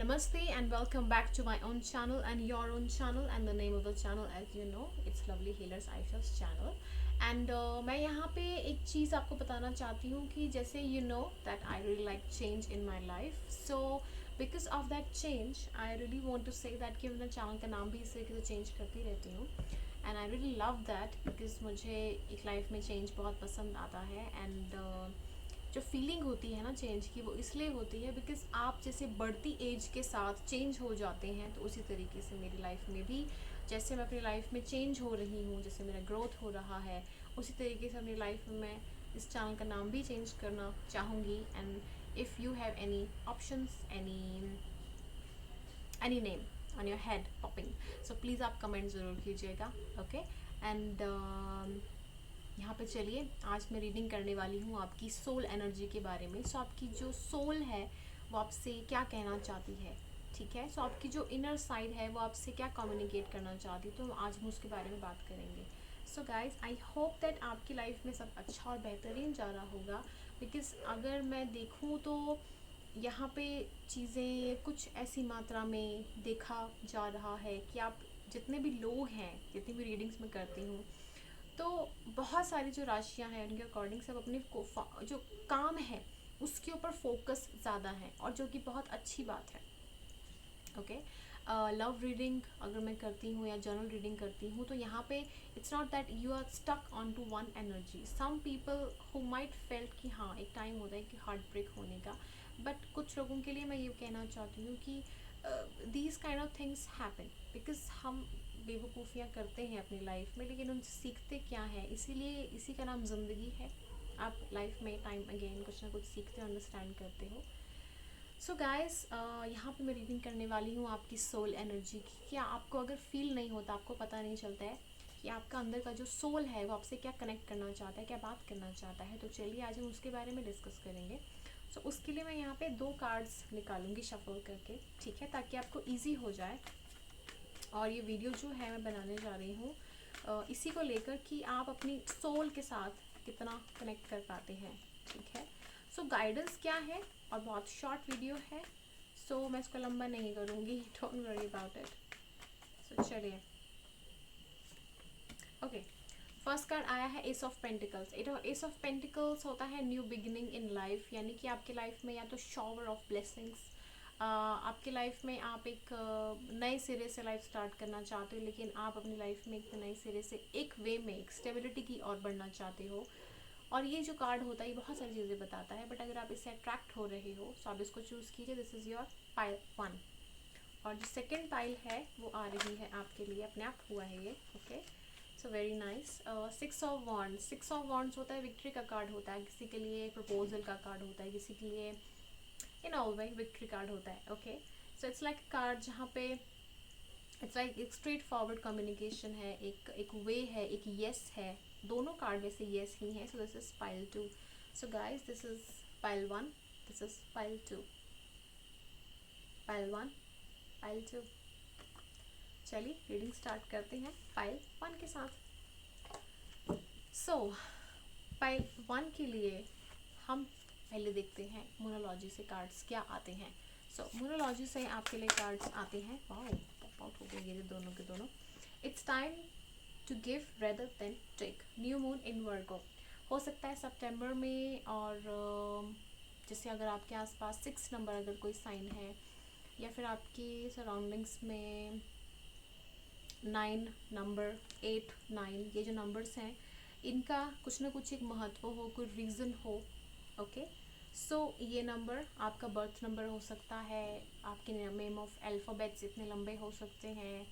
Namaste and welcome back to my own channel and your own channel, and the name of the channel, as you know, it's Lovely Healers Aisha's channel. And मैं यहाँ पे एक चीज़ आपको बताना चाहती हूँ कि जैसे you know that I really like change in my life. So because of that change I really want to say that कि मैं चैनल का नाम भी इस तरीके से चेंज करती रहती हूँ. And I really love that because मुझे एक लाइफ में चेंज बहुत पसंद आता है. And जो फीलिंग होती है ना चेंज की, वो इसलिए होती है बिकॉज आप जैसे बढ़ती एज के साथ चेंज हो जाते हैं. तो उसी तरीके से मेरी लाइफ में भी जैसे मैं अपनी लाइफ में चेंज हो रही हूँ, जैसे मेरा ग्रोथ हो रहा है, उसी तरीके से अपनी लाइफ में मैं इस चैनल का नाम भी चेंज करना चाहूँगी. And if you have any options, any name on your head popping, so please आप कमेंट ज़रूर कीजिएगा. ओके. एंड यहाँ पे चलिए, आज मैं रीडिंग करने वाली हूँ आपकी सोल एनर्जी के बारे में. सो आपकी जो सोल है वो आपसे क्या कहना चाहती है, ठीक है. सो आपकी जो इनर साइड है वो आपसे क्या कम्युनिकेट करना चाहती है, तो आज हम उसके बारे में बात करेंगे. So guys, I hope that आपकी लाइफ में सब अच्छा और बेहतरीन जा रहा होगा. बिकॉज अगर मैं देखूँ तो यहाँ पे चीज़ें कुछ ऐसी मात्रा में देखा जा रहा है कि आप जितने भी लोग हैं, जितनी भी रीडिंग्स मैं करती हूँ, तो बहुत सारी जो राशियां हैं उनके अकॉर्डिंग सब अपने जो काम है उसके ऊपर फोकस ज़्यादा है, और जो कि बहुत अच्छी बात है. ओके. लव रीडिंग अगर मैं करती हूँ या जर्नल रीडिंग करती हूँ, तो यहाँ पे it's not that you are stuck on to one energy. Some people who might felt कि हाँ एक टाइम होता है कि हार्ट ब्रेक होने का, बट कुछ लोगों के लिए मैं ये कहना चाहती हूँ कि these kind of things happen because हम बेवकूफ़ियाँ करते हैं अपनी लाइफ में, लेकिन उनसे सीखते क्या है. इसीलिए इसी का नाम ज़िंदगी है. आप लाइफ में टाइम अगेन कुछ ना कुछ सीखते हो, अंडरस्टैंड करते हो. सो गाइस, यहाँ पे मैं रीडिंग करने वाली हूँ आपकी सोल एनर्जी की. क्या आपको अगर फील नहीं होता, आपको पता नहीं चलता है कि आपका अंदर का जो सोल है वो आपसे क्या कनेक्ट करना चाहता है, क्या बात करना चाहता है, तो चलिए आज हम उसके बारे में डिस्कस करेंगे. सो उसके लिए मैं यहाँ पे 2 कार्ड्स निकालूंगी शफल करके, ठीक है, ताकि आपको ईजी हो जाए. और ये वीडियो जो है मैं बनाने जा रही हूँ इसी को लेकर कि आप अपनी सोल के साथ कितना कनेक्ट कर पाते हैं, ठीक है. सो गाइडेंस क्या है, और बहुत शॉर्ट वीडियो है, सो मैं इसको लंबा नहीं करूँगी, डोंट वरी अबाउट इट. सो चलिए. ओके. फर्स्ट कार्ड आया है S of pentacles. S of pentacles होता है न्यू बिगिनिंग इन लाइफ, यानी कि आपके लाइफ में या तो शॉवर ऑफ ब्लेसिंग्स, आपके लाइफ में आप एक नए सिरे से लाइफ स्टार्ट करना चाहते हो, लेकिन आप अपनी लाइफ में एक नए सिरे से एक वे में एक स्टेबिलिटी की ओर बढ़ना चाहते हो. और ये जो कार्ड होता है ये बहुत सारी चीज़ें बताता है, बट अगर आप इससे अट्रैक्ट हो रहे हो तो आप इसको चूज़ कीजिए. This is your pile 1. और जो सेकेंड पाइल है वो आ रही है आपके लिए, अपने आप हुआ है ये. Okay. So very nice. 6 of wands. 6 of wands होता है विक्ट्री का कार्ड होता है, किसी के लिए प्रपोजल का कार्ड होता है, किसी के लिए in all way victory card होता है. Okay. So it's like card जहाँ पे इट्स लाइक एक स्ट्रेट फॉरवर्ड कम्युनिकेशन है, एक वे है, एक येस है. दोनों कार्ड में से येस ही है. So this is pile 2. So guys, this is pile 1, this is pile 2. Pile 1, pile 2. चलिए रीडिंग स्टार्ट करते हैं पाइल 1 के साथ. सो पाइल 1 के लिए हम पहले देखते हैं मोनोलॉजी से कार्ड्स क्या आते हैं. सो मोनोलॉजी से आपके लिए कार्ड्स आते हैं. वाओ, पॉप आउट हो गए ये दोनों के दोनों. It's time to give rather than take. New moon in Virgo. हो सकता है सितंबर में, और जैसे अगर आपके आसपास 6 नंबर अगर कोई साइन है, या फिर आपकी सराउंडिंग्स में 9 नंबर, 8, 9, ये जो नंबर्स हैं इनका कुछ ना कुछ एक महत्व हो, कोई रीज़न हो. ओके. सो ये नंबर आपका बर्थ नंबर हो सकता है, आपके नेम ऑफ अल्फ़ाबेट्स इतने लंबे हो सकते हैं,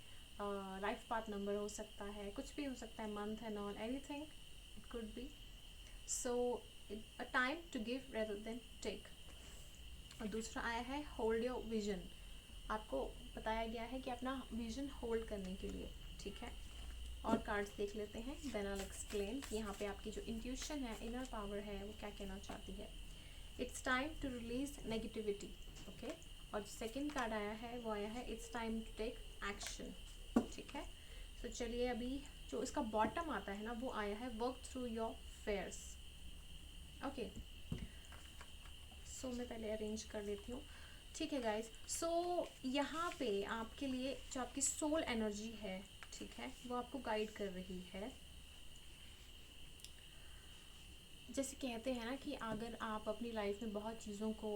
लाइफ पाथ नंबर हो सकता है, कुछ भी हो सकता है, month and all, anything it could be. So a time to give rather than take. और दूसरा आया है होल्ड योर विजन. आपको बताया गया है कि अपना विजन होल्ड करने के लिए, ठीक है. और कार्ड्स देख लेते हैं, देन आई विल एक्सप्लेन कि यहाँ पे आपकी जो इंट्यूशन है, इनर पावर है, वो क्या कहना चाहती है. It's time to release negativity. Okay. और जो सेकेंड कार्ड आया है वो आया है it's time to take action, ठीक है. तो चलिए, अभी जो इसका बॉटम आता है ना वो आया है work through your fears. Okay. So मैं पहले अरेंज कर लेती हूँ. ठीक है गाइस, सो यहाँ पे आपके लिए जो आपकी सोल एनर्जी है, ठीक है, वो आपको गाइड कर रही है। जैसे कहते हैं ना कि अगर आप अपनी लाइफ में बहुत चीज़ों को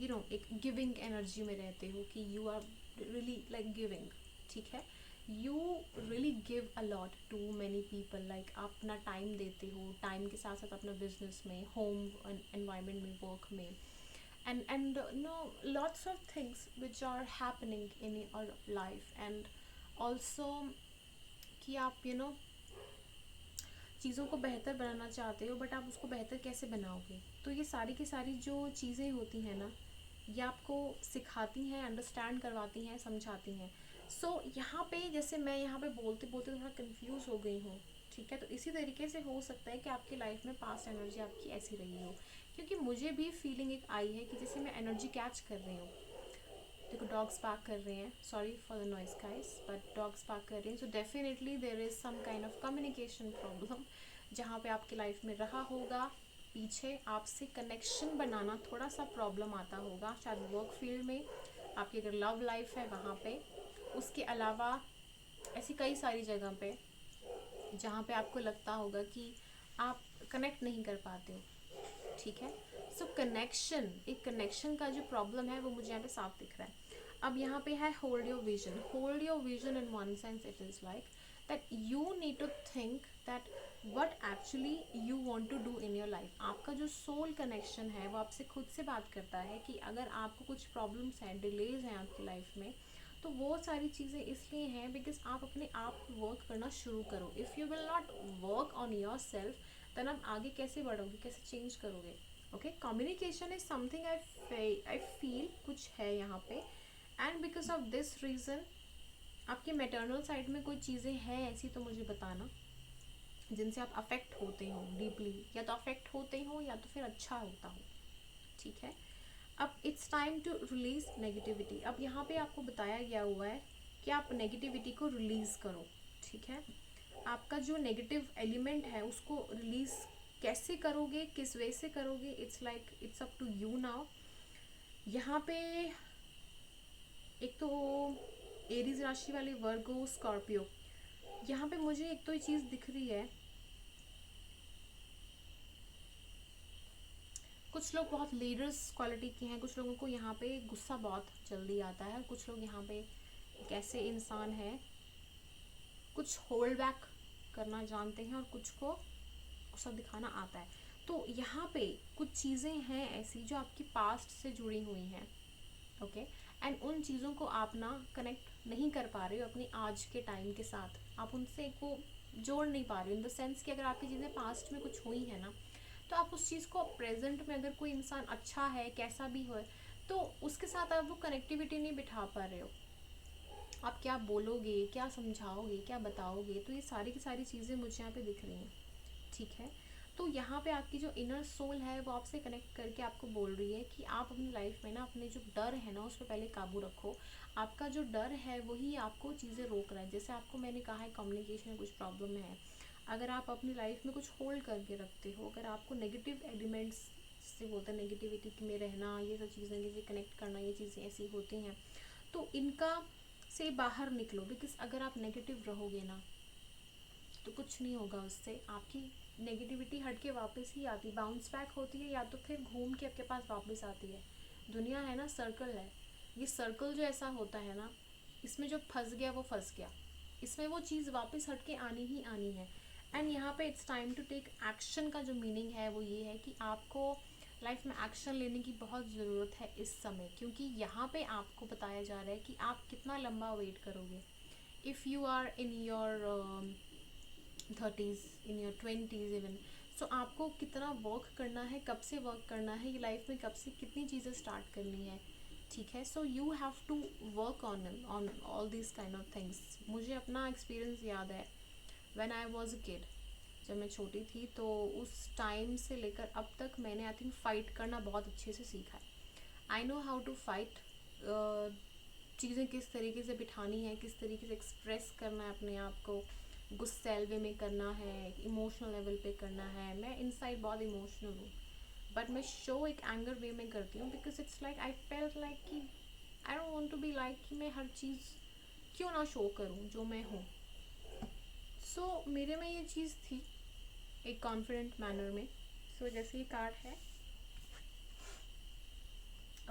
एक गिविंग एनर्जी में रहते हो, कि you are really like giving, ठीक है, you really give a lot to many people, like आप अपना टाइम देते हो, टाइम के साथ साथ अपना बिजनेस में, होम एनवायरनमेंट में, वर्क में, and no lots of things which are happening in your life, and also कि आप चीज़ों को बेहतर बनाना चाहते हो, बट आप उसको बेहतर कैसे बनाओगे। तो ये सारी की सारी जो चीज़ें होती हैं ना, ये आपको सिखाती हैं, अंडरस्टैंड करवाती हैं, समझाती हैं। सो यहाँ पे जैसे मैं यहाँ पे बोलते बोलते थोड़ा कंफ्यूज हो गई हूँ, ठीक है, तो इसी तरीके से हो सकता है कि आपकी लाइफ में पास्ट एनर्जी आपकी ऐसी रही हो, क्योंकि मुझे भी फीलिंग एक आई है कि जैसे मैं एनर्जी कैच कर रही हूँ। देखो डॉग्स पार्क कर रहे हैं, sorry for the noise guys, but dogs bark कर रहे हैं, so definitely there is some kind of communication problem जहाँ पे आपकी लाइफ में रहा होगा। पीछे आपसे कनेक्शन बनाना थोड़ा सा प्रॉब्लम आता होगा, शायद वर्क फील्ड में, आपकी अगर लव लाइफ है वहाँ पे, उसके अलावा ऐसी कई सारी जगह पे जहाँ पे आपको लगता होगा कि आप कनेक्ट नहीं कर पाते हो, ठीक है। सो कनेक्शन, एक कनेक्शन का जो प्रॉब्लम है वो मुझे यहाँ पे साफ दिख रहा है। अब यहाँ पे है hold your vision in one sense it is like that you need to think that what actually you want to do in your life. आपका जो सोल कनेक्शन है वो आपसे खुद से बात करता है कि अगर आपको कुछ प्रॉब्लम्स हैं, डिलेज हैं आपकी लाइफ में, तो वो सारी चीज़ें इसलिए हैं बिकॉज आप अपने आप वर्क करना शुरू करो। If you will not work on yourself then आप आगे कैसे बढ़ोगे, कैसे चेंज करोगे। Okay, communication is something I feel कुछ है यहाँ पे, and because of this reason आपके मैटरनल साइड में कोई चीज़ें हैं ऐसी तो मुझे बताना जिनसे आप अफेक्ट होते हो डीपली, या तो अफेक्ट होते हो या तो फिर अच्छा होता हो, ठीक है। अब it's time to release negativity. अब यहाँ पे आपको बताया गया हुआ है कि आप नेगेटिविटी को रिलीज़ करो, ठीक है। आपका जो नेगेटिव एलिमेंट है उसको रिलीज़ कैसे करोगे, किस वे से करोगे, it's like it's up to you now. यहाँ पे एक तो एरीज राशि वाले वर्गो स्कॉर्पियो, यहाँ पे मुझे एक तो ये चीज़ दिख रही है, कुछ लोग बहुत लीडर्स क्वालिटी के हैं, कुछ लोगों को यहाँ पे गुस्सा बहुत जल्दी आता है, कुछ लोग यहाँ पे एक ऐसे इंसान हैं, कुछ होल्ड बैक करना जानते हैं और कुछ को गुस्सा दिखाना आता है। तो यहाँ पे कुछ चीज़ें हैं ऐसी जो आपकी पास्ट से जुड़ी हुई हैं, ओके, एंड उन चीज़ों को आप ना कनेक्ट नहीं कर पा रहे हो अपनी आज के टाइम के साथ, आप उनसे को जोड़ नहीं पा रहे हो इन द सेंस कि अगर आपकी चीज़ें पास्ट में कुछ हुई है ना, तो आप उस चीज़ को प्रेजेंट में, अगर कोई इंसान अच्छा है कैसा भी हो, तो उसके साथ आप वो कनेक्टिविटी नहीं बिठा पा रहे हो। आप क्या बोलोगे, क्या समझाओगे, क्या बताओगे, तो ये सारी की सारी चीज़ें मुझे यहाँ पे दिख रही हैं, ठीक है। तो यहाँ पे आपकी जो इनर सोल है वो आपसे कनेक्ट करके आपको बोल रही है कि आप अपनी लाइफ में ना अपने जो डर है ना उस पर पहले काबू रखो। आपका जो डर है वही आपको चीज़ें रोक रहा है। जैसे आपको मैंने कहा है कम्युनिकेशन में कुछ प्रॉब्लम है, अगर आप अपनी लाइफ में कुछ होल्ड करके रखते हो, अगर आपको नेगेटिव एलिमेंट्स से बोलते हैं नेगेटिविटी में रहना, ये सब चीज़ें जैसे कनेक्ट करना, ये चीज़ें ऐसी होती हैं, तो इनका से बाहर निकलो। बिकॉज अगर आप नेगेटिव रहोगे ना तो कुछ नहीं होगा, उससे आपकी नेगेटिविटी हट के वापस ही आती, बाउंस बैक होती है, या तो फिर घूम के आपके पास वापस आती है। दुनिया है ना, सर्कल है, ये सर्कल जो ऐसा होता है ना, इसमें जो फंस गया वो फंस गया, इसमें वो चीज़ वापस हट के आनी ही आनी है। एंड यहाँ पे it's time to take action का जो मीनिंग है वो ये है कि आपको लाइफ में एक्शन लेने की बहुत ज़रूरत है इस समय, क्योंकि यहाँ पे आपको बताया जा रहा है कि आप कितना लंबा वेट करोगे। If you are in your 30s, in your 20s even, so आपको कितना वर्क करना है, कब से वर्क करना है, ये लाइफ में कब से कितनी चीज़ें स्टार्ट करनी है, ठीक है। So you have to work on all this kind of things. मुझे अपना एक्सपीरियंस याद है when I was a kid, जब मैं छोटी थी, तो उस टाइम से लेकर अब तक मैंने आई थिंक फ़ाइट करना बहुत अच्छे से सीखा है। I know how to fight, चीज़ें किस तरीके से बिठानी है, किस तरीके से एक्सप्रेस करना है अपने आप को, गुस्सैल वे में करना है, इमोशनल लेवल पे करना है। मैं इनसाइड बहुत इमोशनल हूँ, बट मैं शो एक एंगर वे में करती हूँ, because it's like I felt like कि I don't want to be like कि मैं हर चीज़ क्यों ना शो करूँ जो मैं हूँ. सो मेरे में ये चीज़ थी एक कॉन्फिडेंट मैनर में. सो जैसे ये कार्ड है,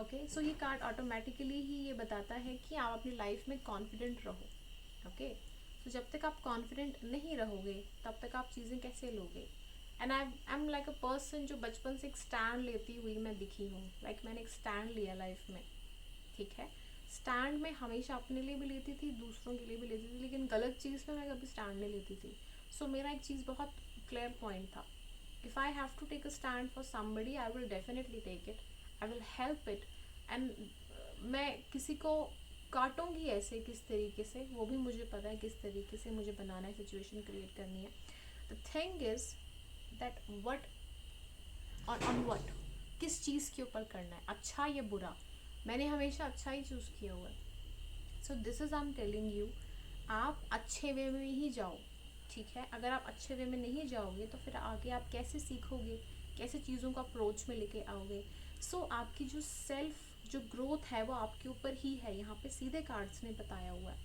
ओके, सो ये कार्ड ऑटोमेटिकली ही ये बताता है कि आप अपनी लाइफ में कॉन्फिडेंट रहो. ओके, तो जब तक आप कॉन्फिडेंट नहीं रहोगे तब तक आप चीज़ें कैसे लोगे. And I am like a person जो बचपन से एक स्टैंड लेती हुई मैं दिखी हूँ. लाइक मैंने एक स्टैंड लिया लाइफ में, ठीक है. स्टैंड में हमेशा अपने लिए भी लेती थी, दूसरों के लिए भी लेती थी, लेकिन गलत चीज़ में मैं कभी स्टैंड नहीं लेती थी. सो मेरा एक चीज़ बहुत क्लियर पॉइंट था. If I have to take a stand for somebody, I will definitely take it, I will help it. And मैं किसी को काटूंगी ऐसे किस तरीके से, वो भी मुझे पता है किस तरीके से मुझे बनाना है, सिचुएशन क्रिएट करनी है. The thing is that what on what, किस चीज़ के ऊपर करना है, अच्छा या बुरा. मैंने हमेशा अच्छा ही चूज़ किया हुआ है. So this is I am telling you, आप अच्छे वे में ही जाओ, ठीक है. अगर आप अच्छे वे में नहीं जाओगे तो फिर आगे आप कैसे सीखोगे, कैसे चीज़ों को अप्रोच में लेके आओगे. सो आपकी जो सेल्फ जो ग्रोथ है वो आपके ऊपर ही है. यहाँ पे सीधे कार्ड्स ने बताया हुआ है,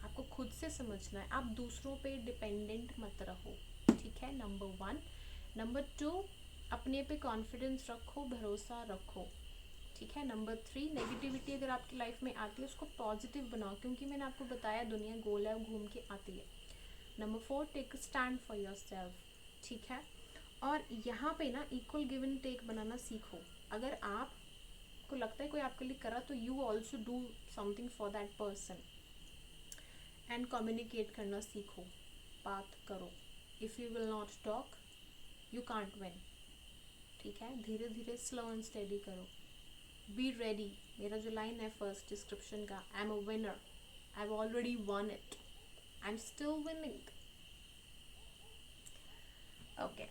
आपको खुद से समझना है. आप दूसरों पे डिपेंडेंट मत रहो, ठीक है. नंबर 1. नंबर 2, अपने पे कॉन्फिडेंस रखो, भरोसा रखो, ठीक है. नंबर 3, नेगेटिविटी अगर आपकी लाइफ में आती है उसको पॉजिटिव बनाओ, क्योंकि मैंने आपको बताया दुनिया गोल है, घूम के आती है. Number 4, take stand for yourself, ठीक है. और यहाँ पे ना इक्वल गिव एंड टेक बनाना सीखो. अगर आपको लगता है कोई आपके लिए करा तो you also do something for that person. And communicate करना सीखो, बात करो. If you will not talk you can't win, ठीक है. धीरे धीरे स्लो एंड स्टेडी करो. Be ready. मेरा जो लाइन है फर्स्ट डिस्क्रिप्शन का, I am a winner, I have already one it, I am still winning. Okay,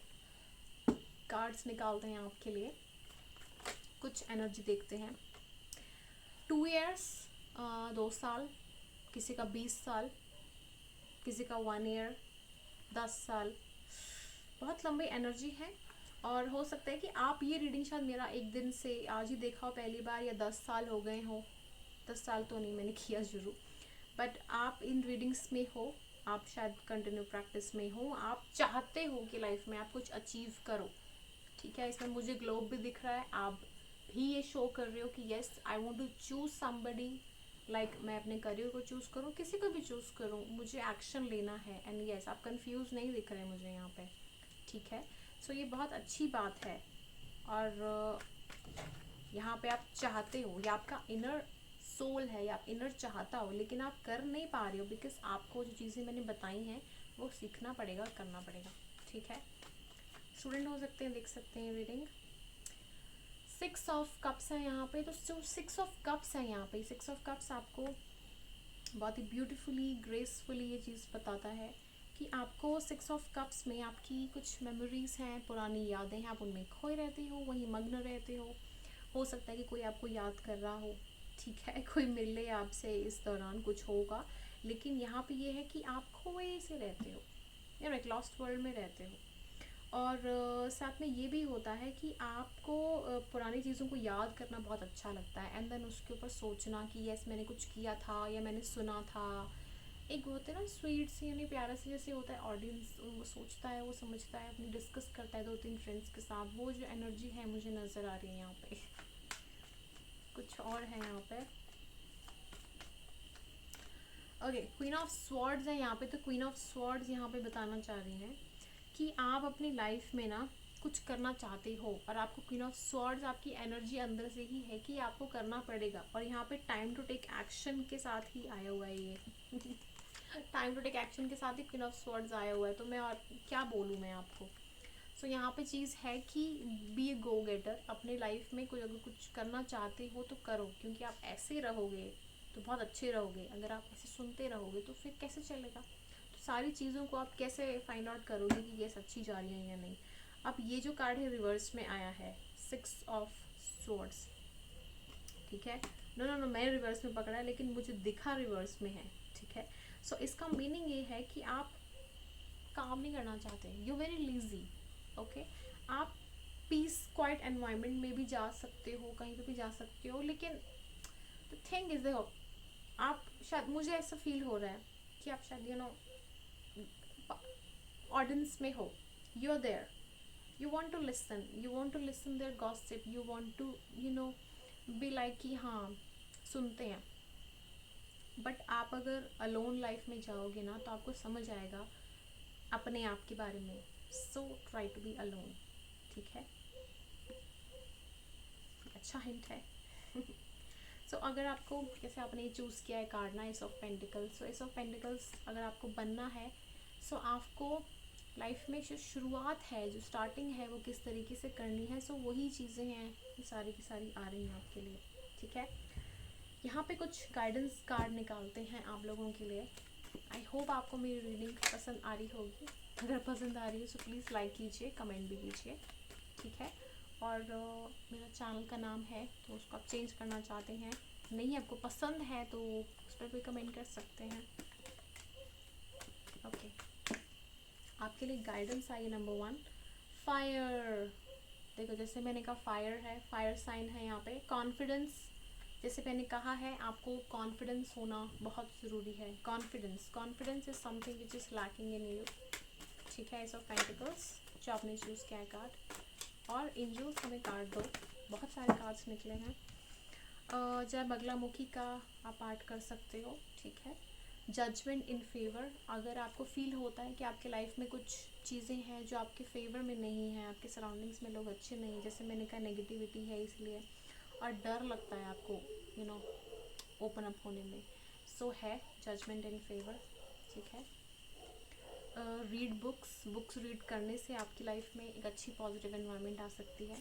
cards निकालते हैं आपके लिए, कुछ एनर्जी देखते हैं. 2 years, 2 साल, किसी का 20 साल, किसी का 1 year, 10 साल. बहुत लंबी एनर्जी है. और हो सकता है कि आप ये रीडिंग शायद मेरा एक दिन से आज ही देखा हो पहली बार, या 10 साल हो गए हो. 10 साल तो नहीं, मैंने किया ज़रूर, बट आप इन रीडिंग्स में हो, आप शायद कंटिन्यू प्रैक्टिस में हो, आप चाहते हो कि लाइफ में आप कुछ अचीव करो, ठीक है. इसमें मुझे ग्लोब भी दिख रहा है, आप भी ये शो कर रहे हो कि yes I want to choose somebody. Like मैं अपने करियर को चूज़ करूँ, किसी को भी चूज़ करूँ, मुझे एक्शन लेना है. एंड येस, आप कंफ्यूज नहीं दिख रहे मुझे यहाँ पे, ठीक है. सो ये बहुत अच्छी बात है. और यहाँ पे आप चाहते हो, या आपका इनर सोल है, या आप इनर चाहता हो, लेकिन आप कर नहीं पा रहे हो, बिकॉज आपको जो चीज़ें मैंने बताई हैं वो सीखना पड़ेगा, करना पड़ेगा, ठीक है. स्टूडेंट हो सकते हैं, देख सकते हैं रीडिंग. 6 ऑफ कप्स है यहाँ पे. तो जो 6 ऑफ कप्स है यहाँ पे, 6 ऑफ कप्स आपको बहुत ही ब्यूटीफुली, ग्रेसफुली ये चीज़ बताता है कि आपको 6 ऑफ कप्स में आपकी कुछ मेमोरीज हैं, पुरानी यादें हैं, आप उनमें खोए रहते हो, वहीं मग्न रहते हो सकता है कि कोई आपको याद कर रहा हो, ठीक है. कोई मिले आपसे इस दौरान, कुछ होगा, लेकिन यहाँ पे ये है कि आप खोए से रहते हो, या एक लॉस्ट वर्ल्ड में रहते हो. और साथ में ये भी होता है कि आपको पुरानी चीज़ों को याद करना बहुत अच्छा लगता है. एंड देन उसके ऊपर सोचना कि यस मैंने कुछ किया था, या मैंने सुना था. एक होते हैं ना स्वीट सी, यानी प्यारा सी जैसे होता है ऑडियंस, वो सोचता है, वो समझता है, अपनी डिस्कस करता है 2-3 फ्रेंड्स के साथ. वो जो एनर्जी है मुझे नज़र आ रही है यहाँ पे. कुछ और है यहाँ पे. ओके, क्वीन ऑफ स्वॉर्ड्स है यहाँ पे. तो क्वीन ऑफ स्वॉर्ड्स यहाँ पे बताना चाह रही हैं कि आप अपनी लाइफ में ना कुछ करना चाहते हो, और आपको क्वीन ऑफ स्वॉर्ड्स, आपकी एनर्जी अंदर से ही है कि आपको करना पड़ेगा. और यहाँ पे टाइम टू टेक एक्शन के साथ ही आया हुआ है ये. टाइम टू टेक एक्शन के साथ ही क्वीन ऑफ स्वॉर्ड्स आया हुआ है. तो मैं और क्या बोलूँ मैं आपको. सो यहाँ पे चीज़ है कि बी ए गो गेटर. अपने लाइफ में कोई अगर कुछ करना चाहते हो तो करो, क्योंकि आप ऐसे रहोगे तो बहुत अच्छे रहोगे. अगर आप ऐसे सुनते रहोगे तो फिर कैसे चलेगा. तो सारी चीज़ों को आप कैसे फाइंड आउट करोगे कि ये सच्ची जा रही है या नहीं. अब ये जो कार्ड है रिवर्स में आया है, 6 ऑफ स्वॉर्ड्स, ठीक है. नो मैं रिवर्स में पकड़ा है, लेकिन मुझे दिखा रिवर्स में है, ठीक है. सो इसका मीनिंग ये है कि आप काम नहीं करना चाहते, यू वेरी लीजी, ओके. आप पीस क्वाइट एनवायरनमेंट में भी जा सकते हो, कहीं पे भी जा सकते हो, लेकिन द थिंग इज, देखो आप शायद, मुझे ऐसा फील हो रहा है कि आप शायद ऑडियंस में हो, you are there, you want to listen, you want to listen their gossip, you want to be like कि हाँ सुनते हैं, बट आप अगर अलोन लाइफ में जाओगे ना तो आपको समझ आएगा अपने आप के बारे में. So try to be alone. ठीक है, अच्छा हिंट है. सो अगर आपको, जैसे आपने चूज़ किया है कार्ड ना S of pentacles, so S of pentacles अगर आपको बनना है, सो आपको लाइफ में जो शुरुआत है, जो स्टार्टिंग है, वो किस तरीके से करनी है, सो वही चीज़ें हैं ये सारी की सारी आ रही हैं आपके लिए. ठीक है, यहाँ पे कुछ गाइडेंस कार्ड निकालते हैं आप लोगों के लिए. आई होप आपको मेरी रीडिंग पसंद आ रही होगी. अगर पसंद आ रही है सो प्लीज़ लाइक कीजिए, कमेंट भी कीजिए. ठीक है, और मेरा चैनल का नाम है तो उसको आप चेंज करना चाहते हैं, नहीं आपको पसंद है तो उस पर भी कमेंट कर सकते हैं. ओके, आपके लिए गाइडेंस आई नंबर 1, फायर. देखो जैसे मैंने कहा फायर है, फायर साइन है यहाँ पे. कॉन्फिडेंस, जैसे मैंने कहा है आपको कॉन्फिडेंस होना बहुत ज़रूरी है. Confidence is something which is lacking in you. ठीक है, एस ऑफ पेंटिकल्स जो आपने चूज़ किया है कार्ड. और एंजल्स हमें कार्ड दो, बहुत सारे कार्ड्स निकले हैं. जय बगलामुखी का आप पार्ट कर सकते हो. ठीक है, जजमेंट इन फेवर. अगर आपको फील होता है कि आपके लाइफ में कुछ चीज़ें हैं जो आपके फेवर में नहीं हैं, आपके सराउंडिंग्स में लोग अच्छे नहीं हैं, जैसे मैंने कहा नेगेटिविटी है इसलिए, और डर लगता है आपको ओपन अप होने में, सो है जजमेंट इन फेवर. ठीक है, रीड बुक्स रीड करने से आपकी लाइफ में एक अच्छी पॉजिटिव एनवायरनमेंट आ सकती है.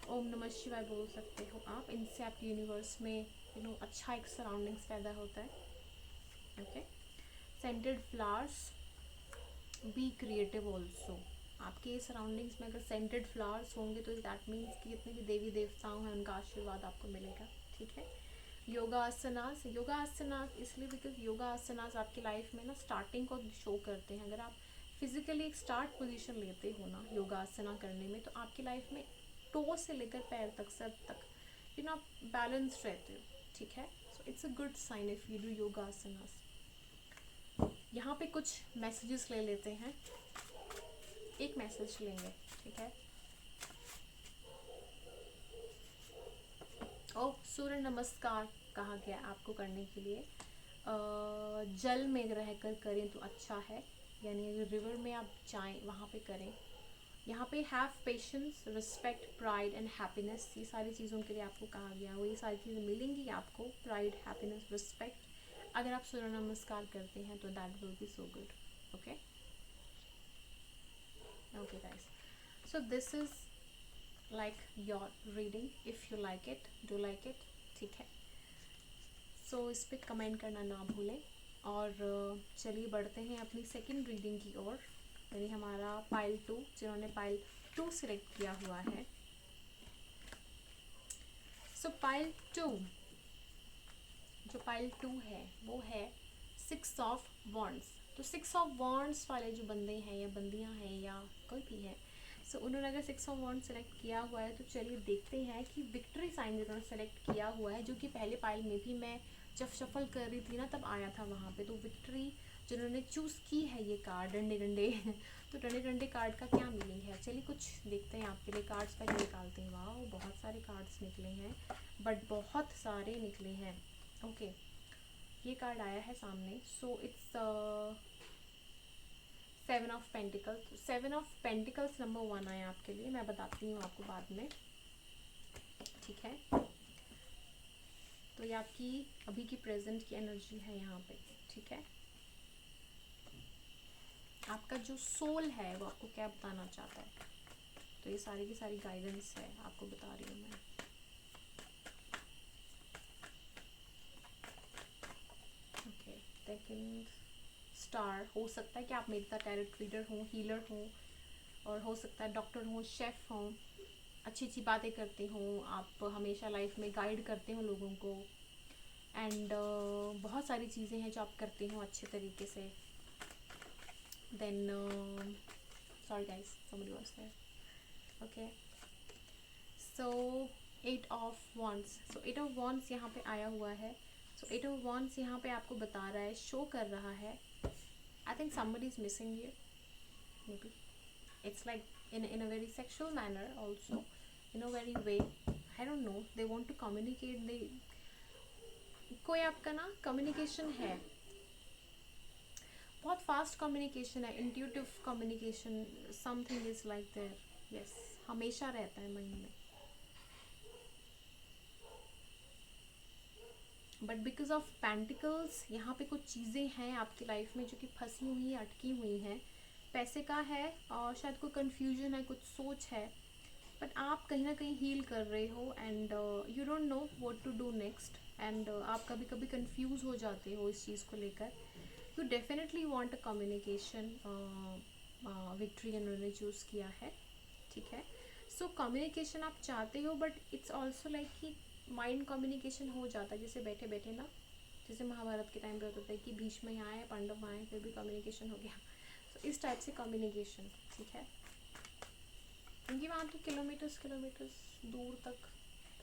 ओम नमः शिवाय बोल सकते हो आप, इनसे आपके यूनिवर्स में अच्छा एक सराउंडिंग्स पैदा होता है. Okay, scented flowers, be creative also. आपके सराउंडिंग्स में अगर सेंटेड फ्लावर्स होंगे तो दैट मीन्स कि जितने भी देवी देवताओं हैं उनका आशीर्वाद आपको मिलेगा. ठीक है, योगा आसनास इसलिए बिकॉज योगा आसनास आपकी लाइफ में ना स्टार्टिंग को शो करते हैं. अगर आप फिजिकली एक स्टार्ट पोजीशन लेते हो ना योगा आसना करने में, तो आपकी लाइफ में टो से लेकर पैर तक, सर तक आप बैलेंस्ड रहते हो. ठीक है, so it's a good sign if you do yoga asanas. यहाँ पे कुछ मैसेजेस ले लेते हैं, एक मैसेज लेंगे. ठीक है, सूर्य नमस्कार कहा गया आपको करने के लिए. जल में रहकर करें तो अच्छा है, यानी अगर रिवर में आप जाएं वहाँ पे करें. यहाँ पे have patience, respect, pride and happiness, ये सारी चीज़ों के लिए आपको कहा गया. वो ये सारी चीज़ें मिलेंगी आपको, प्राइड, हैप्पीनेस, रिस्पेक्ट, अगर आप सूर्य नमस्कार करते हैं तो that will be so good. Okay okay guys, so this is like your reading. if you like it, do like it. ठीक है, सो इस पर कमेंट करना ना भूलें. और चलिए बढ़ते हैं अपनी सेकंड रीडिंग की ओर. यानी हमारा पाइल 2, जिन्होंने पाइल 2 सिलेक्ट किया हुआ है. सो पाइल 2, जो पाइल 2 है वो है 6 ऑफ वॉन्ड्स. तो 6 ऑफ वॉन्ड्स वाले जो बंदे हैं या बंदियां हैं या कोई भी है, सो उन्होंने अगर 6 ऑफ वॉन्ड सेलेक्ट किया हुआ है तो चलिए देखते हैं कि विक्ट्री साइन जिन्होंने सेलेक्ट किया हुआ है, जो कि पहले पाइल में भी मैं जब शफल कर रही थी ना तब आया था वहाँ पे. तो विक्ट्री जिन्होंने चूज़ की है ये कार्ड डंडे डंडे तो डंडे डंडे कार्ड का क्या मीनिंग है, चलिए कुछ देखते हैं आपके लिए. कार्ड्स का निकालते हैं. वाह, बहुत सारे कार्ड्स निकले हैं, बट बहुत सारे निकले हैं. ओके, ये कार्ड आया है सामने. So it's 7 of pentacles. 7 of pentacles number 1 आया आपके लिए, मैं बताती हूँ आपको बाद में. ठीक है, तो ये आपकी अभी की प्रेजेंट की एनर्जी है यहाँ पे. ठीक है, आपका जो सोल है वो आपको क्या बताना चाहता है, तो ये सारी की सारी गाइडेंस है आपको बता रही हूँ मैं. Okay, second star. हो सकता है कि आप मेरे साथ टैरोट रीडर हों, हीलर हों, और हो सकता है डॉक्टर हों, शेफ़ हों, अच्छी अच्छी बातें करते हों, आप हमेशा लाइफ में गाइड करते हो लोगों को, एंड बहुत सारी चीज़ें हैं जो आप करते हो अच्छे तरीके से. Then sorry guys, somebody was there. Okay. So 8 of wands, so 8 of wands यहाँ पे आया हुआ है। सो 8 ऑफ वॉन्ड्स यहाँ पे आपको बता रहा है, शो कर रहा है, I think somebody is missing you, maybe it's like in a very sexual manner also, in a very way, I don't know, they want to communicate, they कोई आपका ना कम्युनिकेशन है, बहुत फास्ट कम्युनिकेशन है, intuitive communication, something is like there, yes, हमेशा रहता है mind में। बट बिकॉज ऑफ पेंटिकल्स यहाँ पे कुछ चीज़ें हैं आपकी लाइफ में जो कि फंसी हुई हैं, अटकी हुई हैं, पैसे का है और शायद कोई कन्फ्यूजन है, कुछ सोच है, बट आप कहीं ना कहीं हील कर रहे हो and you don't know what to do next, and आप कभी कभी कंफ्यूज हो जाते हो इस चीज़ को लेकर। You definitely want a communication, victory इन्होंने चूज़ किया है, ठीक है। सो कम्युनिकेशन आप चाहते हो, बट इट्स ऑल्सो लाइक कि माइंड कम्युनिकेशन हो जाता है, जैसे बैठे बैठे ना, जैसे महाभारत के टाइम पे होता था कि भीष्म यहाँ आए, पांडव आए, फिर भी कम्युनिकेशन हो गया। तो इस टाइप से कम्युनिकेशन, ठीक है, क्योंकि वहाँ तो किलोमीटर्स किलोमीटर्स दूर तक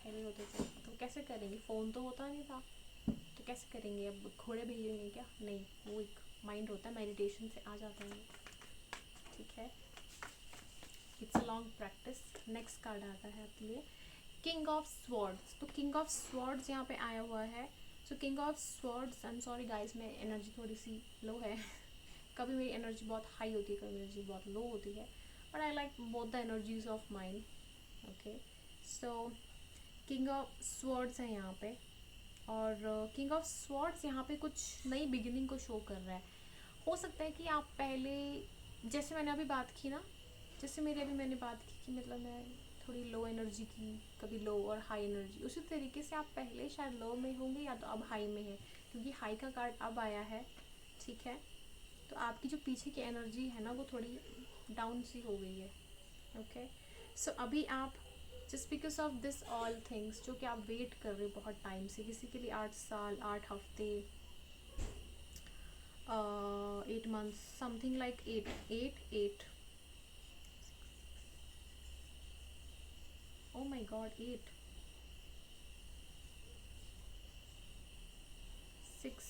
फैले होते थे, तो कैसे करेंगे, फ़ोन तो होता नहीं था, तो कैसे करेंगे, अब घोड़े भेजेंगे क्या, नहीं, वो एक माइंड होता है, मेडिटेशन से आ जाता है, ठीक है। It's a long practice. Next card आता है आपके लिए किंग ऑफ स्वॉर्ड्स। तो किंग ऑफ स्वॉर्ड्स यहाँ पे आया हुआ है। So king of swords, I am sorry guys, मेरी एनर्जी थोड़ी सी लो है कभी मेरी एनर्जी बहुत हाई होती है, कभी एनर्जी बहुत लो होती है, but I like both the energies of mind, okay. So king of swords है यहाँ पे, और किंग ऑफ स्वॉर्ड्स यहाँ पे कुछ नई बिगिनिंग को शो कर रहा है। हो सकता है कि आप पहले, जैसे मैंने अभी बात की ना, जैसे मैंने बात की कि मतलब मैं थोड़ी लो एनर्जी की, कभी लो और हाई एनर्जी, उसी तरीके से आप पहले शायद लो में होंगे या तो अब हाई में है, क्योंकि हाई का कार्ड अब आया है, ठीक है। तो आपकी जो पीछे की एनर्जी है ना, वो थोड़ी डाउन सी हो गई है, ओके। सो अभी आप just because of this all things, जो कि आप वेट कर रहे हो बहुत टाइम से, किसी के लिए 8 साल, 8 हफ्ते, 8 months, something like 8 oh my god, 8 6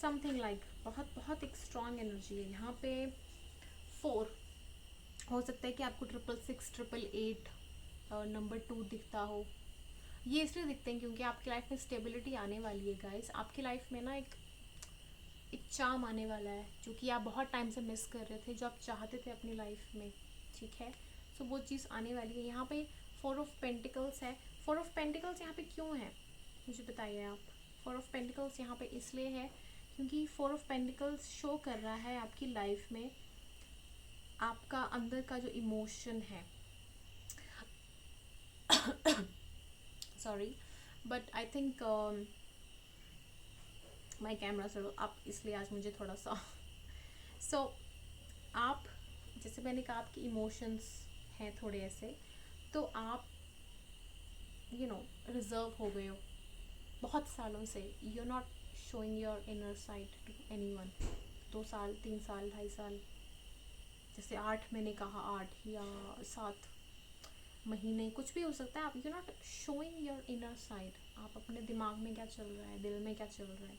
something like, बहुत बहुत एक स्ट्रॉन्ग एनर्जी है यहाँ पे। 4 हो सकता है कि आपको 666 888 नंबर 2 दिखता हो। ये इसलिए दिखते हैं क्योंकि आपकी लाइफ में स्टेबिलिटी आने वाली है गाइस, आपकी लाइफ में ना एक चार्म आने वाला है, जो कि आप बहुत टाइम से मिस कर रहे थे, जो आप चाहते थे अपनी लाइफ में, ठीक है। सो वो चीज़ आने वाली है। यहाँ पे 4 ऑफ पेंटिकल्स है। 4 ऑफ पेंटिकल्स यहाँ पे क्यों है, मुझे बताइए आप। 4 ऑफ पेंटिकल्स यहाँ पे इसलिए है क्योंकि 4 ऑफ पेंटिकल्स शो कर रहा है आपकी लाइफ में आपका अंदर का जो इमोशन है, sorry, but I think my camera चलो आप, इसलिए आज मुझे थोड़ा सा सो आप, जैसे मैंने कहा आपके इमोशंस हैं थोड़े ऐसे, तो आप रिजर्व हो गए हो बहुत सालों से, you are not showing your inner side to anyone. 2 साल, 3 साल, 2.5 साल, जैसे 8 मैंने कहा, 8 या 7 महीने, कुछ भी हो सकता है। आप you not showing your inner side, आप अपने दिमाग में क्या चल रहा है, दिल में क्या चल रहा है,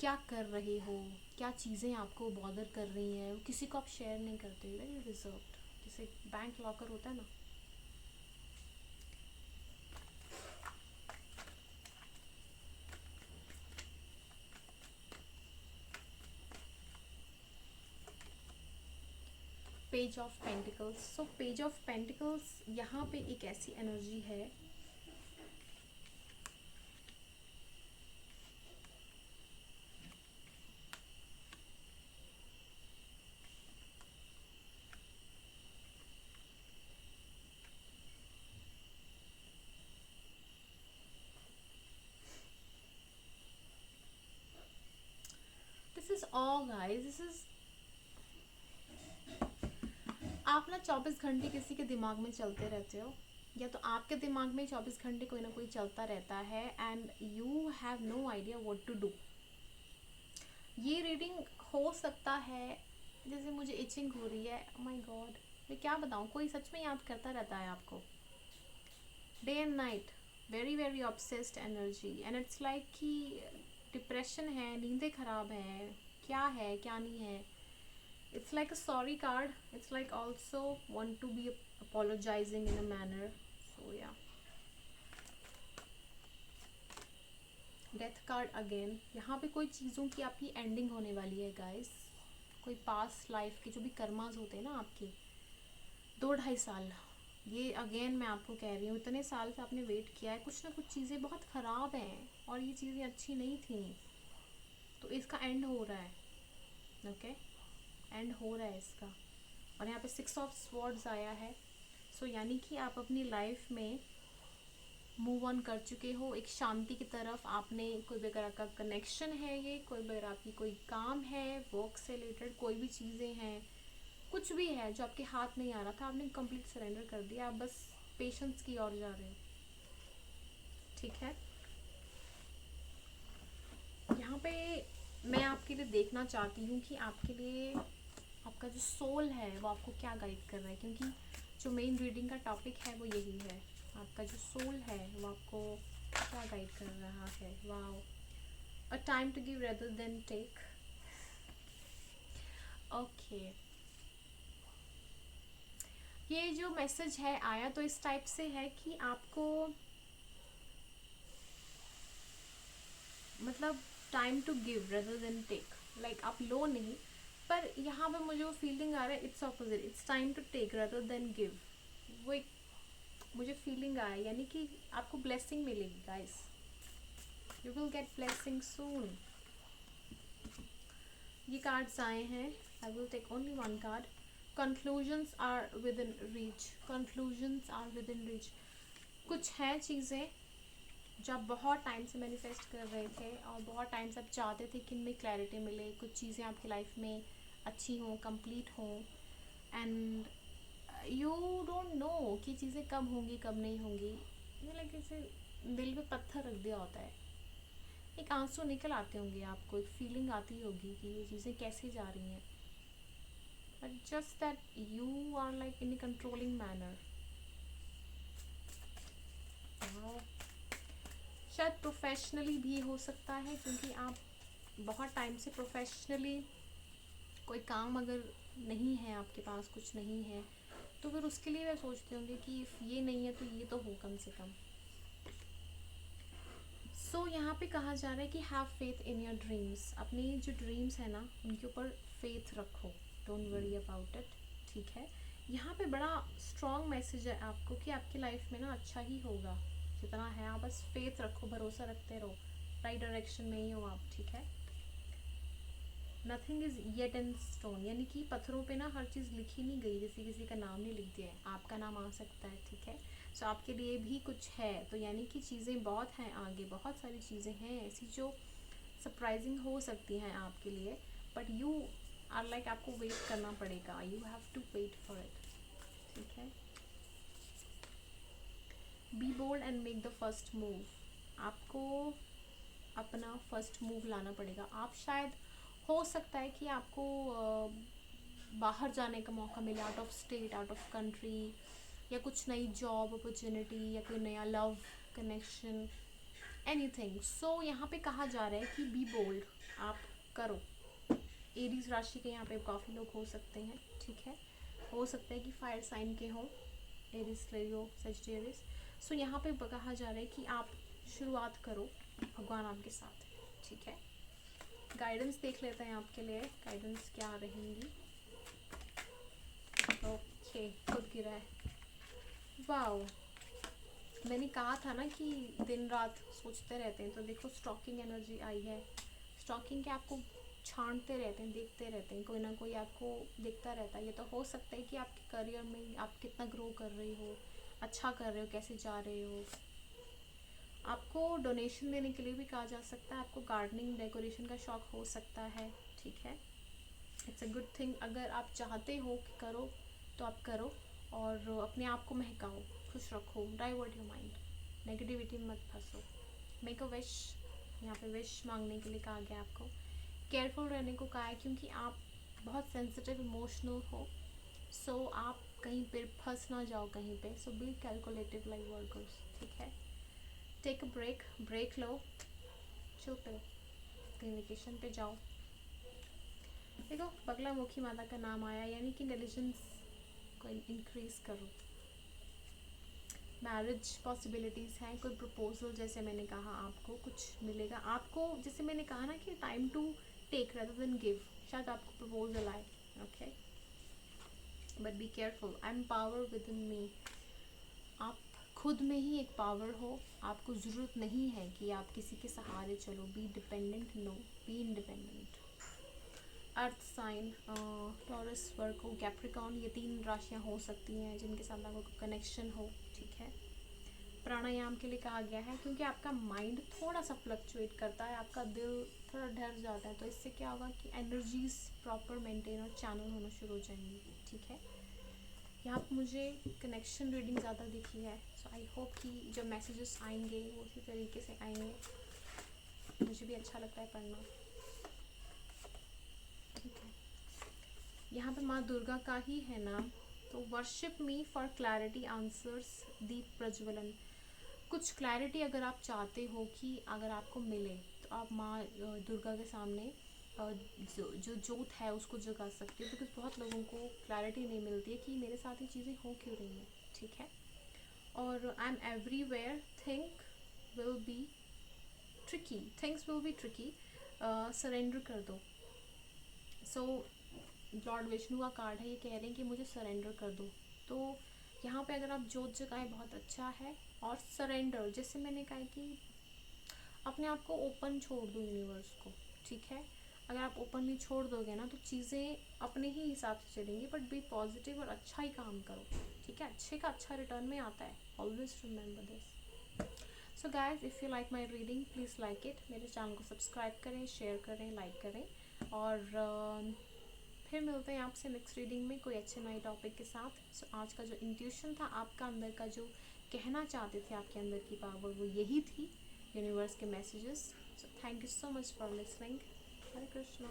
क्या कर रहे हो, क्या चीज़ें आपको बॉदर कर रही हैं, किसी को आप शेयर नहीं करते, वेरी रिजर्व्ड, जैसे बैंक लॉकर होता है ना। Page of pentacles. So page of pentacles यहाँ पे एक ऐसी एनर्जी है, this is all guys, this is, आप ना 24 घंटे किसी के दिमाग में चलते रहते हो, या तो आपके दिमाग में 24 घंटे कोई ना कोई चलता रहता है, and you have no idea what to do. ये रीडिंग हो सकता है जैसे मुझे इचिंग हो रही है, माय गॉड, मैं क्या बताऊँ, कोई सच में याद करता रहता है आपको day and night, very very obsessed energy, and it's like कि डिप्रेशन है, नींदें खराब है, क्या है क्या नहीं है. It's like a sorry card. It's like also want to be apologizing in a manner. So yeah. Death card again. यहाँ पे कोई चीज़ों की आपकी एंडिंग होने वाली है गाइस. कोई पास्ट लाइफ के जो भी कर्मास होते हैं ना आपके, 2-2.5 साल, ये अगेन मैं आपको कह रही हूँ, इतने साल से आपने वेट किया है, कुछ ना कुछ चीज़ें बहुत ख़राब हैं और ये चीज़ें अच्छी नहीं थी, तो इसका एंड हो रहा है. ओके, एंड हो रहा है इसका. और यहाँ पे 6 ऑफ स्वॉर्ड्स आया है. सो यानी कि आप अपनी लाइफ में मूव ऑन कर चुके हो एक शांति की तरफ. आपने कोई भी अगर आपका कनेक्शन है, ये कोई भी अगर आपकी कोई काम है, वर्क से रिलेटेड कोई भी चीज़ें हैं, कुछ भी है जो आपके हाथ नहीं आ रहा था, आपने कंप्लीट सरेंडर कर दिया. आप बस पेशेंस की ओर जा रहे हो. ठीक है. यहाँ पे मैं आपके लिए देखना चाहती हूँ कि आपके लिए आपका जो सोल है वो आपको क्या गाइड कर रहा है, क्योंकि जो मेन रीडिंग का टॉपिक है वो यही है. आपका जो सोल है वो आपको क्या गाइड कर रहा है. Wow, a time to give rather than take. Okay, ये जो मैसेज है आया तो इस टाइप से है कि आपको मतलब time to give rather than take. Like आप लो नहीं, पर यहाँ पे मुझे वो फीलिंग आ रहा है, it's opposite, it's time to take rather than give. वो एक मुझे फीलिंग आया, यानी कि आपको ब्लेसिंग मिलेगी guys. You will get blessing soon. ये कार्ड्स आए हैं. I will take only one card. Conclusions are within reach. Conclusions are within reach. कुछ हैं चीज़ें जो आप बहुत टाइम से मैनिफेस्ट कर रहे थे और बहुत टाइम से आप चाहते थे कि इनमें क्लैरिटी मिले, कुछ चीज़ें आपकी लाइफ में अच्छी हों, कंप्लीट हों, एंड यू डोंट नो कि चीज़ें कब होंगी कब नहीं होंगी. ये लाइक ऐसे दिल में पत्थर रख दिया होता है. एक आंसू निकल आते होंगे, आपको एक फीलिंग आती होगी कि ये चीज़ें कैसे जा रही हैं, but just that you are like in a controlling manner. शायद प्रोफेशनली भी हो सकता है, क्योंकि आप बहुत टाइम से प्रोफेशनली कोई काम अगर नहीं है आपके पास, कुछ नहीं है, तो फिर उसके लिए वे सोचते होंगे कि ये नहीं है तो ये तो हो कम से कम. सो यहाँ पे कहा जा रहा है कि have faith in your dreams. अपनी जो ड्रीम्स है ना उनके ऊपर फेथ रखो, डोंट वरी अबाउट इट. ठीक है. यहाँ पे बड़ा स्ट्रॉन्ग मैसेज है आपको कि आपकी लाइफ में ना अच्छा ही होगा. जितना है आप बस फेथ रखो, भरोसा रखते रहो, राइट डायरेक्शन में ही हो आप. ठीक है. Nothing is yet in stone, यानी कि पत्थरों पे ना हर चीज़ लिखी नहीं गई, जैसे किसी का नाम नहीं लिख दिया है, आपका नाम आ सकता है. ठीक है. सो आपके लिए भी कुछ है, तो यानी कि चीज़ें बहुत हैं आगे, बहुत सारी चीज़ें हैं ऐसी जो सरप्राइजिंग हो सकती हैं आपके लिए, बट यू आर लाइक आपको वेट करना पड़ेगा. You have to wait for it. ठीक है. Be bold and make the first move. आपको अपना फर्स्ट मूव लाना पड़ेगा. आप शायद हो सकता है कि आपको बाहर जाने का मौका मिले, out of state, out of country, या कुछ नई जॉब अपॉर्चुनिटी, या कोई नया लव कनेक्शन, एनीथिंग. सो यहाँ पे कहा जा रहा है कि बी बोल्ड, आप करो. एरीज राशि के यहाँ पे काफ़ी लोग हो सकते हैं. ठीक है. हो सकता है कि फायर साइन के हों, एरीज, लियो, सजिटेरियस. सो यहाँ पे कहा जा रहा है कि आप शुरुआत करो, भगवान आपके साथ है. ठीक है. गाइडेंस देख लेते हैं आपके लिए, गाइडेंस क्या रहेंगी. ओके, खुद गिरा है. वाओ, मैंने कहा था ना कि दिन रात सोचते रहते हैं, तो देखो स्टॉकिंग एनर्जी आई है. स्टॉकिंग के आपको छांटते रहते हैं, देखते रहते हैं, कोई ना कोई आपको दिखता रहता है. ये तो हो सकता है कि आपके करियर में आप कितना ग्रो कर रहे हो, अच्छा कर रहे हो, कैसे जा रहे हो. आपको डोनेशन देने के लिए भी कहा जा सकता है. आपको गार्डनिंग डेकोरेशन का शौक़ हो सकता है. ठीक है. It's a good thing. अगर आप चाहते हो कि करो तो आप करो, और अपने आप को महकाओ, खुश रखो, डाइवर्ट योर माइंड, नेगेटिविटी में मत फंसो. Make a wish. यहाँ पे विश मांगने के लिए कहा गया आपको. केयरफुल रहने को कहा है, क्योंकि आप बहुत सेंसिटिव इमोशनल हो, सो आप कहीं पर फंस ना जाओ कहीं पे, so be calculative like workers, ठीक है। टेक अ ब्रेक लो, चिल पिल, कहीं वेकेशन पे जाओ। देखो बगला मुखी माता का नाम आया, यानी कि इंटेलिजेंस को इंक्रीज करो। मैरिज पॉसिबिलिटीज़ हैं, कोई प्रपोजल जैसे मैंने कहा आपको कुछ मिलेगा आपको, जैसे मैंने कहा ना कि time to take rather than give, शायद आपको प्रपोजल आए, okay. But be careful, I am power within me. आप खुद में ही एक पावर हो, आपको ज़रूरत नहीं है कि आप किसी के सहारे चलो। Be dependent, no, be independent. Earth sign, Taurus, Virgo, Capricorn, ये 3 राशियां हो सकती हैं जिनके साथ आपको कनेक्शन हो, ठीक है। प्राणायाम के लिए कहा गया है क्योंकि आपका माइंड थोड़ा सा फ्लक्चुएट करता है, आपका दिल थोड़ा डर जाता है, तो इससे क्या होगा कि एनर्जीज प्रॉपर मेंटेन और चैनल होना शुरू हो जाएंगी, ठीक है। यहाँ पर मुझे कनेक्शन रीडिंग ज़्यादा दिखी है, सो आई होप कि जो मैसेजेस आएंगे वो उसी तरीके से आएंगे, मुझे भी अच्छा लगता है पढ़ना, ठीक है। यहाँ पे माँ दुर्गा का ही है नाम, तो worship me for clarity answers दीप प्रज्वलन। कुछ क्लैरिटी अगर आप चाहते हो कि अगर आपको मिले, तो आप माँ दुर्गा के सामने जो जोत है उसको जगा सकते हो, बिकॉज बहुत लोगों को क्लैरिटी नहीं मिलती है कि मेरे साथ ये चीज़ें हो क्यों रही हैं, ठीक है। और I am everywhere, will be things will be tricky, surrender कर दो। सो लॉर्ड विष्णु का कार्ड है, ये कह रहे हैं कि मुझे सरेंडर कर दो। तो यहाँ पे अगर आप जोत जगाएं बहुत अच्छा है, और सरेंडर जैसे मैंने कहा कि अपने आप को ओपन छोड़ दो यूनिवर्स को, ठीक है। अगर आप ओपनली छोड़ दोगे ना तो चीज़ें अपने ही हिसाब से चलेंगी, बट बी पॉजिटिव और अच्छा ही काम करो, ठीक है। अच्छे का अच्छा रिटर्न में आता है, always remember this. So guys, if you like my reading please like it, मेरे चैनल को सब्सक्राइब करें, शेयर करें, लाइक करें, और फिर मिलते हैं आपसे नेक्स्ट रीडिंग में कोई अच्छे नए टॉपिक के साथ। सो आज का जो इंट्यूशन था, आपका अंदर का जो कहना चाहते थे, आपके अंदर की पावर, वो यही थी, यूनिवर्स के messages. So thank you so much for listening. Hare Krishna.